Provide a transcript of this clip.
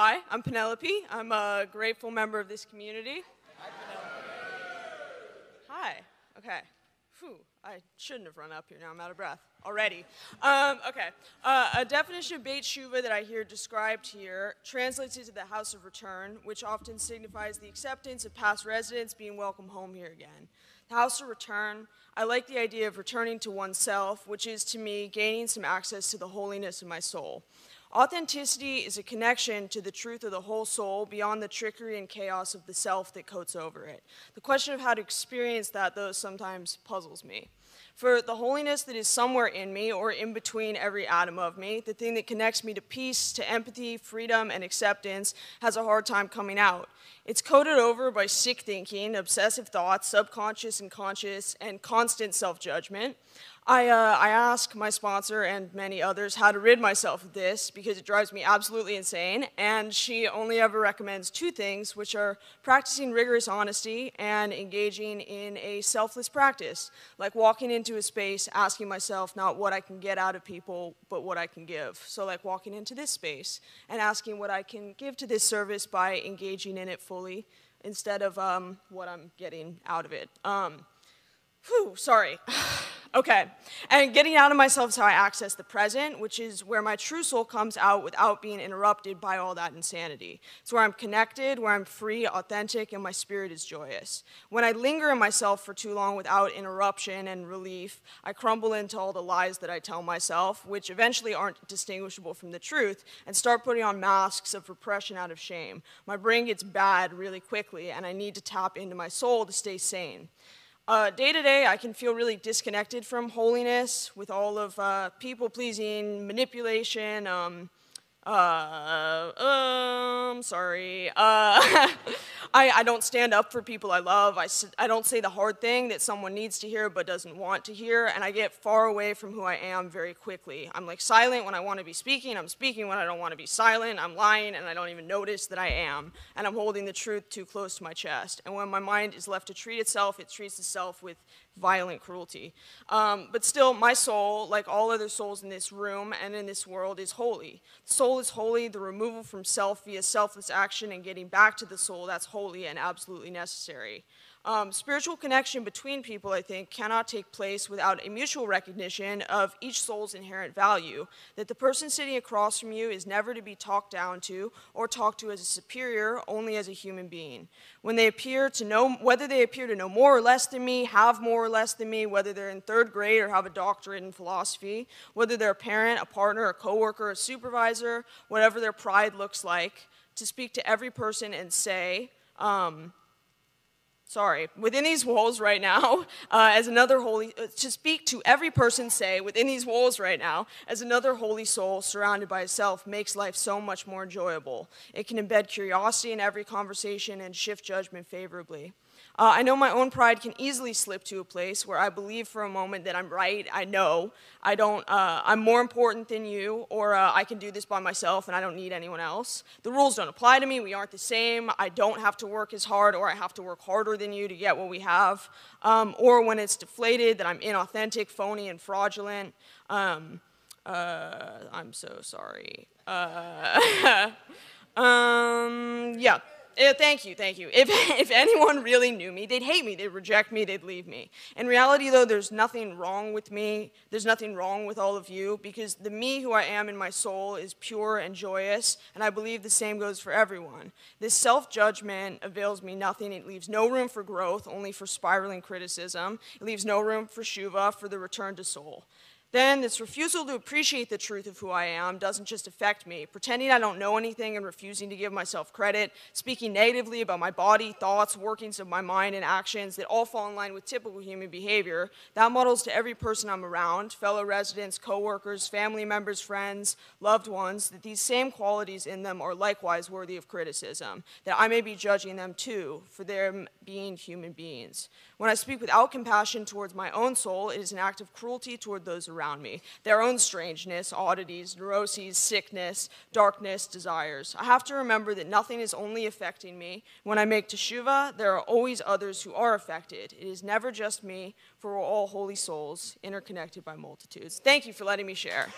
Hi, I'm Penelope. I'm a grateful member of this community. Hi, Penelope. Hi. Okay. Phew, I shouldn't have run up here now. I'm out of breath already. Okay. A definition of Beit Shuva that I hear described here translates into the house of return, which often signifies the acceptance of past residents being welcome home here again. The house of return, I like the idea of returning to oneself, which is to me gaining some access to the holiness of my soul. Authenticity is a connection to the truth of the whole soul beyond the trickery and chaos of the self that coats over it. The question of how to experience that, though, sometimes puzzles me. For the holiness that is somewhere in me or in between every atom of me, the thing that connects me to peace, to empathy, freedom, and acceptance, has a hard time coming out. It's coated over by sick thinking, obsessive thoughts, subconscious and conscious, and constant self-judgment. I ask my sponsor and many others how to rid myself of this because it drives me absolutely insane, and she only ever recommends two things, which are practicing rigorous honesty and engaging in a selfless practice, like walking into a space asking myself not what I can get out of people, but what I can give. So like walking into this space and asking what I can give to this service by engaging in it fully instead of what I'm getting out of it. Sorry. Okay, and getting out of myself is how I access the present, which is where my true soul comes out without being interrupted by all that insanity. It's where I'm connected, where I'm free, authentic, and my spirit is joyous. When I linger in myself for too long without interruption and relief, I crumble into all the lies that I tell myself, which eventually aren't distinguishable from the truth, and start putting on masks of repression out of shame. My brain gets bad really quickly, and I need to tap into my soul to stay sane. Day to day, I can feel really disconnected from holiness with all of people-pleasing, manipulation, sorry. I don't stand up for people I love. I don't say the hard thing that someone needs to hear but doesn't want to hear, and I get far away from who I am very quickly. I'm like silent when I want to be speaking. I'm speaking when I don't want to be silent. I'm lying, and I don't even notice that I am, and I'm holding the truth too close to my chest. And when my mind is left to treat itself, it treats itself with violent cruelty. But still, my soul, like all other souls in this room and in this world, is holy. The soul is holy. The removal from self via selfless action and getting back to the soul, that's holy and absolutely necessary. Spiritual connection between people, I think, cannot take place without a mutual recognition of each soul's inherent value, that the person sitting across from you is never to be talked down to or talked to as a superior, only as a human being. When they appear to know, whether they appear to know more or less than me, have more or less than me, whether they're in third grade or have a doctorate in philosophy, whether they're a parent, a partner, a coworker, a supervisor, whatever their pride looks like, to speak to every person and say, within these walls right now, to speak to every person, say, within these walls right now, as another holy soul surrounded by itself makes life so much more enjoyable. It can embed curiosity in every conversation and shift judgment favorably. I know my own pride can easily slip to a place where I believe for a moment that I'm right, I know, I'm more important than you, or I can do this by myself and I don't need anyone else. The rules don't apply to me, we aren't the same, I don't have to work as hard, or I have to work harder than you to get what we have. Or when it's deflated, that I'm inauthentic, phony, and fraudulent. I'm so sorry. Yeah. Thank you. If anyone really knew me, they'd hate me, they'd reject me, they'd leave me. In reality, though, there's nothing wrong with me, there's nothing wrong with all of you, because the me who I am in my soul is pure and joyous, and I believe the same goes for everyone. This self-judgment avails me nothing. It leaves no room for growth, only for spiraling criticism. It leaves no room for Shuva, for the return to soul. Then this refusal to appreciate the truth of who I am doesn't just affect me. Pretending I don't know anything and refusing to give myself credit, speaking negatively about my body, thoughts, workings of my mind, and actions that all fall in line with typical human behavior, that models to every person I'm around, fellow residents, coworkers, family members, friends, loved ones, that these same qualities in them are likewise worthy of criticism, that I may be judging them too for them being human beings. When I speak without compassion towards my own soul, it is an act of cruelty toward those around me, their own strangeness, oddities, neuroses, sickness, darkness, desires. I have to remember that nothing is only affecting me. When I make teshuvah, there are always others who are affected. It is never just me, for we're all holy souls, interconnected by multitudes. Thank you for letting me share.